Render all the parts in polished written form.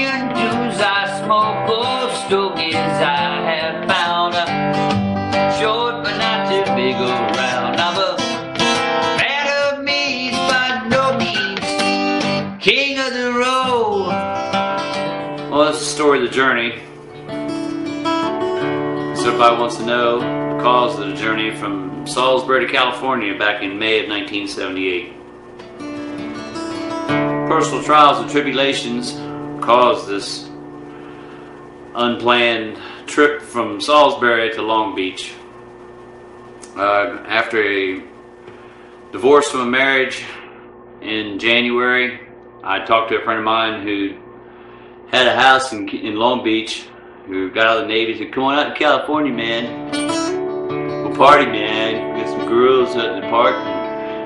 Union Jews I smoke, old stogies I have found. Short but not too big around. I'm a man of means by no means king of the road. Well, that's the story of the journey. So everybody wants to know the cause of the journey from Salisbury to California back in May of 1978. Personal trials and tribulations caused this unplanned trip from Salisbury to Long Beach. After a divorce from a marriage in January, I talked to a friend of mine who had a house in Long Beach, who got out of the Navy. He said, come on out to California, man. We'll party, man. Get some girls out in the park.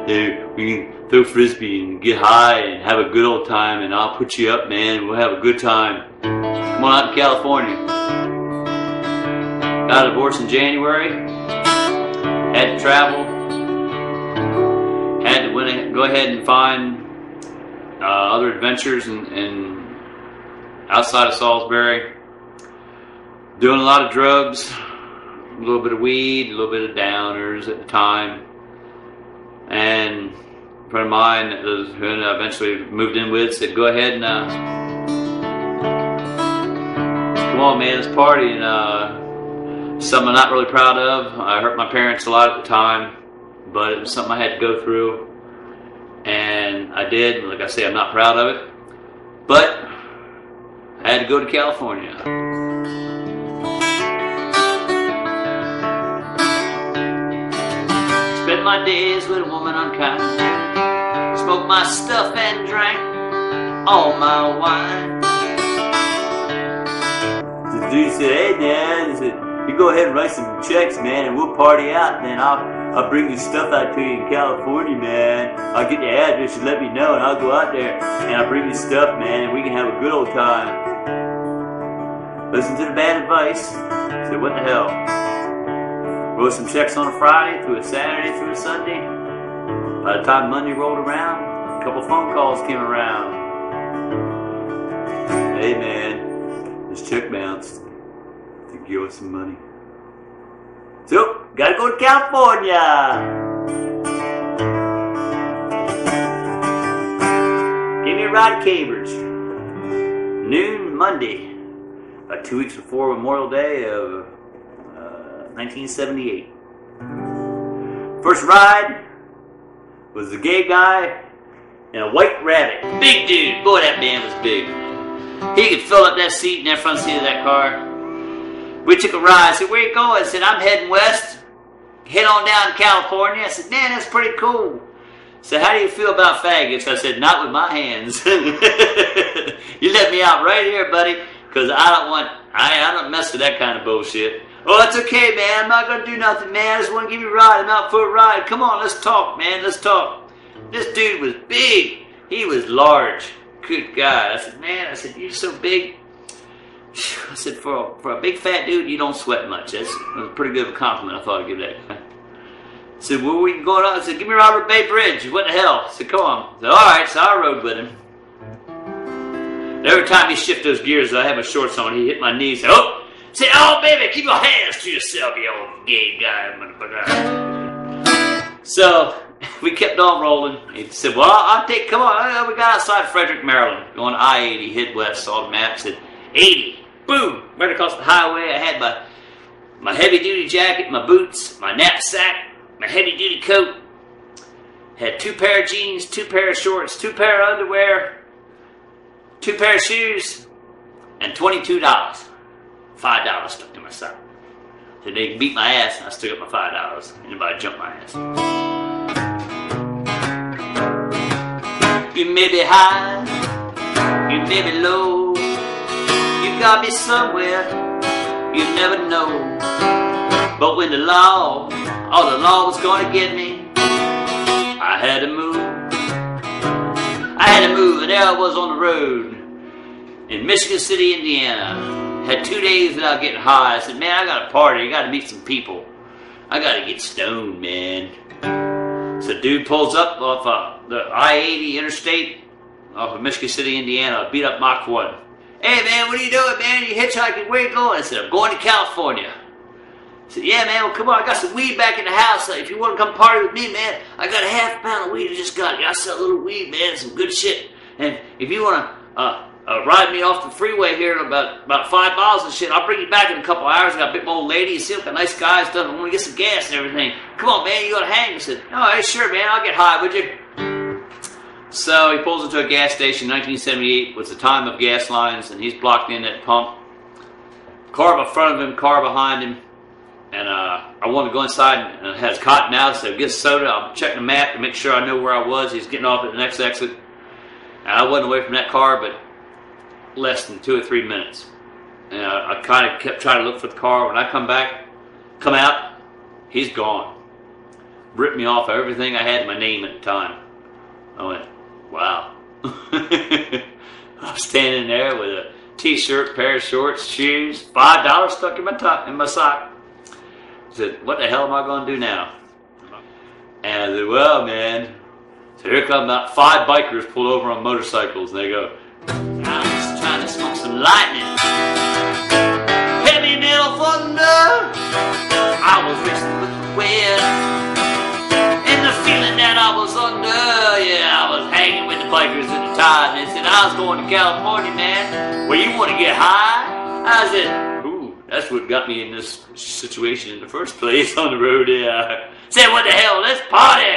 And we can throw frisbee and get high and have a good old time, and I'll put you up, man. We'll have a good time. Come on out to California. Got a divorce in January. Had to travel. Had to go ahead and find other adventures and outside of Salisbury. Doing a lot of drugs, a little bit of weed, a little bit of downers at the time. And a friend of mine who I eventually moved in with said, go ahead and come on, man, let's party. And something I'm not really proud of. I hurt my parents a lot at the time, but it was something I had to go through. And I did. Like I say, I'm not proud of it. But I had to go to California. Spent my days with a woman unkind. Smoked my stuff and drank all my wine. The dude said, hey man, he said, you go ahead and write some checks, man, and we'll party out, and then I'll bring your stuff out to you in California, man. I'll get the address, you let me know, and I'll go out there and I'll bring you stuff, man, and we can have a good old time. Listen to the bad advice. Said, what the hell? Wrote some checks on a Friday, through a Saturday, through a Sunday. By the time Monday rolled around, a couple phone calls came around. Hey man, this check bounced. Think you owe us some money. So, gotta go to California. Give me a ride to Cambridge. Noon Monday. About 2 weeks before Memorial Day of 1978. First ride was a gay guy and a white rabbit. Big dude. Boy, that man was big. He could fill up that seat in that front seat of that car. We took a ride. I said, where you going? I said, I'm heading west. Head on down to California. I said, man, that's pretty cool. I said, how do you feel about faggots? I said, not with my hands. You let me out right here, buddy, because I don't mess with that kind of bullshit. Oh, it's okay, man. I'm not going to do nothing, man. I just want to give you a ride. I'm out for a ride. Come on, let's talk, man. Let's talk. This dude was big. He was large. Good God. I said, man, you're so big. I said, for a big fat dude, you don't sweat much. That's a pretty good of a compliment. I thought I'd give that guy. I said, where are we going on? I said, give me Robert Bay Bridge. What the hell? I said, come on. I said, all right. So I rode with him. Every time he shifted those gears, I had my shorts on. He hit my knees. Said, oh! Say, oh, baby, keep your hands to yourself, you old gay guy, motherfucker. So, we kept on rolling. He said, well, I'll take, come on. We got outside Frederick, Maryland, going I-80, hit west, saw the map, said, 80. Boom, right across the highway. I had my heavy-duty jacket, my boots, my knapsack, my heavy-duty coat. Had 2 pair of jeans, 2 pair of shorts, 2 pair of underwear, 2 pair of shoes, and $22. $5 stuck to my side. So they beat my ass, and I stuck up my $5. Anybody jumped my ass. You may be high, you may be low, you got me somewhere, you never know. But when the law was gonna get me, I had to move. And there I was on the road in Michigan City, Indiana. Had 2 days without getting high. I said, man, I got to party. I got to meet some people. I got to get stoned, man. So dude pulls up off the I-80 interstate off of Michigan City, Indiana. Beat up Mach 1. "Hey man, what are you doing, man? Are you hitchhiking? Where you going?" I said, "I'm going to California." I said, "Yeah man, well come on, I got some weed back in the house. If you want to come party with me, man, I got a half pound of weed I just got. I sell a little weed, man, some good shit. And if you want to ride me off the freeway here in about 5 miles and shit, I'll bring you back in a couple hours. I got a big old lady, you see, got nice guys, stuff. I want to get some gas and everything. Come on, man, you got to hang." I said, "Oh, hey, sure, man, I'll get high with you." So he pulls into a gas station. 1978 was the time of gas lines, and he's blocked in at pump. Car in front of him, car behind him. And I wanted to go inside, and it has cotton out, so get a soda. I'm checking the map to make sure I know where I was. He's getting off at the next exit. And I wasn't away from that car, but less than 2 or 3 minutes. And I kind of kept trying to look for the car. When I come out, he's gone. Ripped me off of everything I had in my name at the time. I went, wow. I'm standing there with a t-shirt, pair of shorts, shoes, $5 stuck in my sock. I said, "What the hell am I going to do now?" And I said, "Well, man." So here come about 5 bikers pulled over on motorcycles, and they go, "I was trying to smoke some lightning. Heavy metal thunder. I was racing with the wind. And the feeling that I was under, yeah, I was hanging with the bikers at the time." And they said, "I was going to California, man. Well, you want to get high?" I said, "Ooh, that's what got me in this situation in the first place on the road." Yeah. Said, "What the hell? Let's party."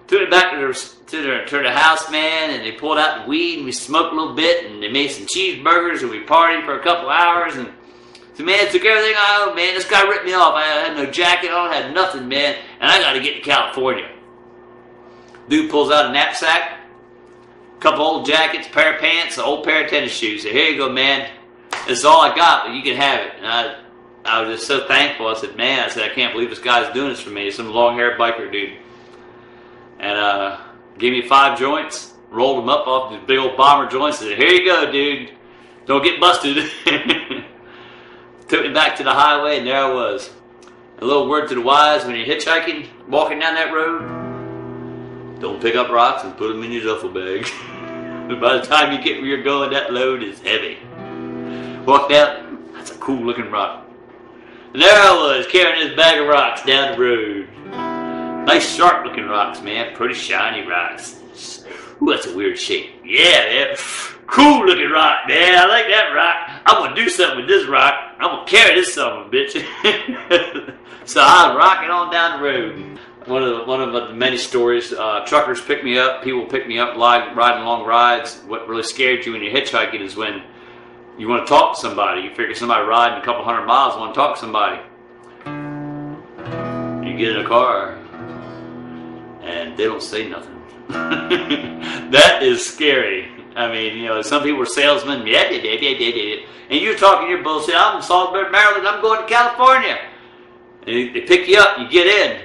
Took it back to the house, man, and they pulled out the weed, and we smoked a little bit, and they made some cheeseburgers, and we partied for a couple hours, and so, man, it took everything I owned, man. This guy ripped me off. I had no jacket on, had nothing, man, and I got to get to California. Dude pulls out a knapsack, a couple old jackets, pair of pants, an old pair of tennis shoes. Said, "Here you go, man. This is all I got, but you can have it." And I was just so thankful. I said, "Man," I said, "I can't believe this guy's doing this for me." Some long-haired biker dude. And gave me 5 joints, rolled them up off these big old bomber joints, and said, "Here you go, dude. Don't get busted." Took me back to the highway, and there I was. A little word to the wise: when you're hitchhiking, walking down that road, don't pick up rocks and put them in your duffel bag. By the time you get where you're going, that load is heavy. Walked out, that's a cool looking rock. And there I was, carrying this bag of rocks down the road. Nice sharp looking rocks, man. Pretty shiny rocks. Ooh, that's a weird shape. Yeah, man. Cool looking rock, man. I like that rock. I'm going to do something with this rock. I'm going to carry this son of a bitch. So I was rocking on down the road. One of the many stories, truckers pick me up. People pick me up riding long rides. What really scared you when you're hitchhiking is when you want to talk to somebody. You figure somebody riding a couple 100 miles want to talk to somebody. You get in a car and they don't say nothing. That is scary. I mean, you know, some people are salesmen, and you're talking your bullshit. "I'm in Salisbury, Maryland. I'm going to California." And they pick you up. You get in.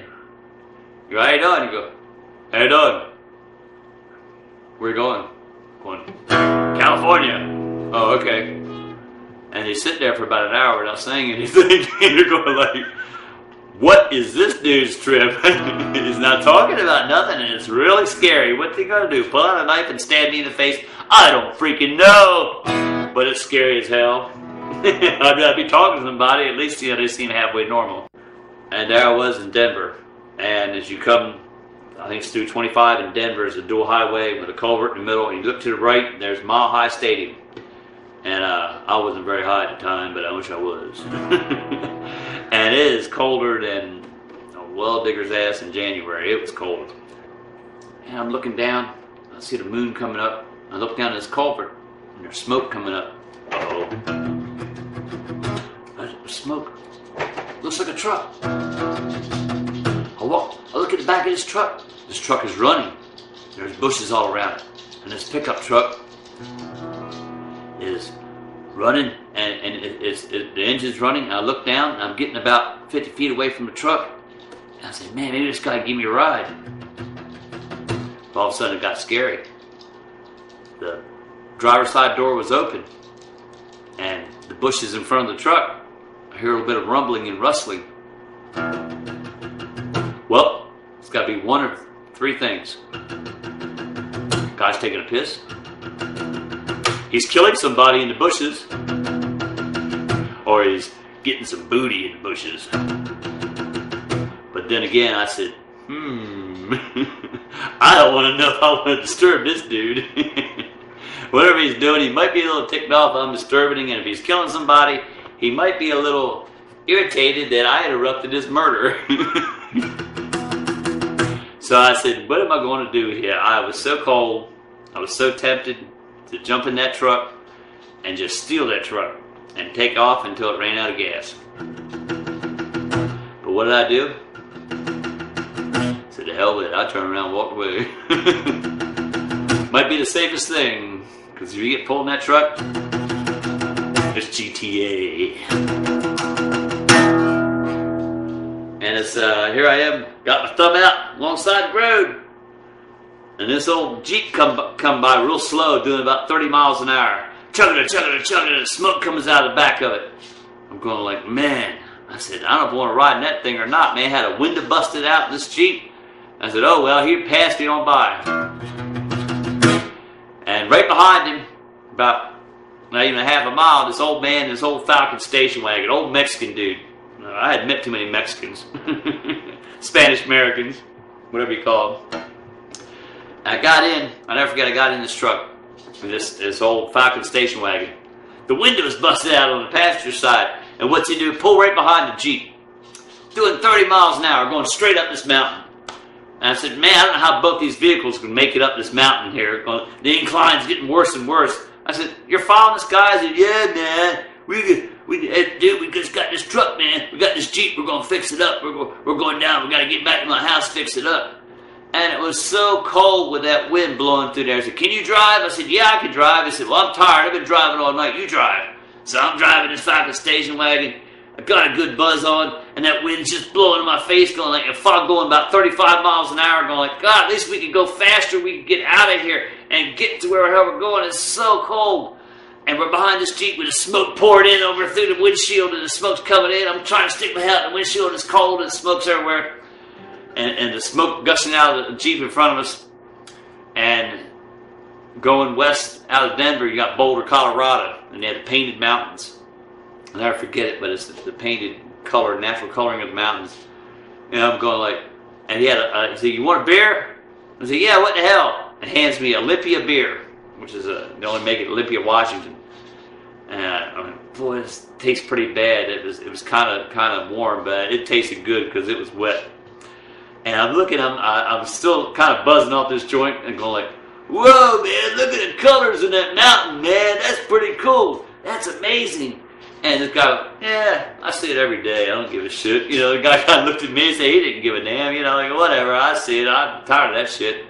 You go, "How you doing?" You go, "How you doing?" "Where you going?" "Going to California." "Oh, okay." And they sit there for about an hour without saying anything. And you're going like, what is this dude's trip? He's not talking about nothing, and it's really scary. What's he gonna do? Pull out a knife and stab me in the face? I don't freaking know. But it's scary as hell. I'd rather be talking to somebody. At least, you know, they seem halfway normal. And there I was in Denver. And as you come, I think it's through 25 in Denver, is a dual highway with a culvert in the middle. And you look to the right, and there's Mile High Stadium. And I wasn't very high at the time, but I wish I was. And it is colder than a well digger's ass in January. It was cold. And I'm looking down. I see the moon coming up. I look down this culvert, and there's smoke coming up. Uh-oh. There's smoke. Looks like a truck. I look at the back of this truck. This truck is running. There's bushes all around it. And this pickup truck is running, and the engine's running. And I look down, and I'm getting about 50 feet away from the truck. And I say, man, maybe this guy can give me a ride. All of a sudden, it got scary. The driver's side door was open, and the bushes in front of the truck, I hear a little bit of rumbling and rustling. Well, it's got to be one of three things. Guy's taking a piss. he's killing somebody in the bushes, or he's getting some booty in the bushes. But then again, I said, I don't want to know if I want to disturb this dude. Whatever he's doing, he might be a little ticked off I'm disturbing him, and if he's killing somebody, he might be a little irritated that I interrupted his murder. So I said, what am I going to do here? I was so cold, I was so tempted to jump in that truck and just steal that truck and take off until it ran out of gas. But what did I do? I said, the hell with it. I turned around and walked away. Might be the safest thing, because if you get pulled in that truck, it's GTA. And it's, here I am, got my thumb out alongside the road. And this old Jeep come by real slow, doing about 30 miles an hour. Chugging, chugging, chugging, and smoke comes out of the back of it. I'm going like, man. I said, I don't know if I want to ride in that thing or not, man. Had a window busted out in this Jeep. I said, oh, well, he passed me on by. And right behind him, about not even a half a mile, this old man, this old Falcon station wagon, old Mexican dude. I hadn't met too many Mexicans. Spanish Americans, whatever you call them. I got in, I never forget, I got in this truck, this old Falcon station wagon. The window was busted out on the passenger side, and what's he do? Pull right behind the Jeep, doing 30 miles an hour, going straight up this mountain. And I said, man, I don't know how both these vehicles can make it up this mountain here. The incline's getting worse and worse. I said, you're following this guy? I said, yeah, man. Dude, we just got this truck, man. We got this Jeep. We're going to fix it up. We're going down. We got to get back to my house, fix it up. And it was so cold with that wind blowing through there. I said, can you drive? I said, yeah, I can drive. I said, well, I'm tired. I've been driving all night. You drive. So I'm driving this Falcon station wagon. I got a good buzz on, and that wind's just blowing in my face, going like a fog going about 35 miles an hour, going like, God, at least we can go faster. We can get out of here and get to where the hell we're going. It's so cold. And we're behind this Jeep with the smoke poured in over through the windshield, and the smoke's coming in. I'm trying to stick my head in the windshield. It's cold, and the smoke's everywhere. And the smoke gushing out of the Jeep in front of us. And going west out of Denver, you got Boulder, Colorado, and they had the painted mountains. I'll never forget it, but it's the painted color, natural coloring of the mountains. And I'm going like, and he had he said, you want a beer? I said, yeah, what the hell? And hands me Olympia beer, which is they only make it in Olympia, Washington. And I mean, boy, this tastes pretty bad. It was kind of warm, but it tasted good because it was wet. And I'm looking, I'm still kind of buzzing off this joint and going like, whoa, man, look at the colors in that mountain, man. That's pretty cool. That's amazing. And this guy, yeah, I see it every day. I don't give a shit. You know, the guy kind of looked at me and said he didn't give a damn. You know, like, whatever, I see it. I'm tired of that shit.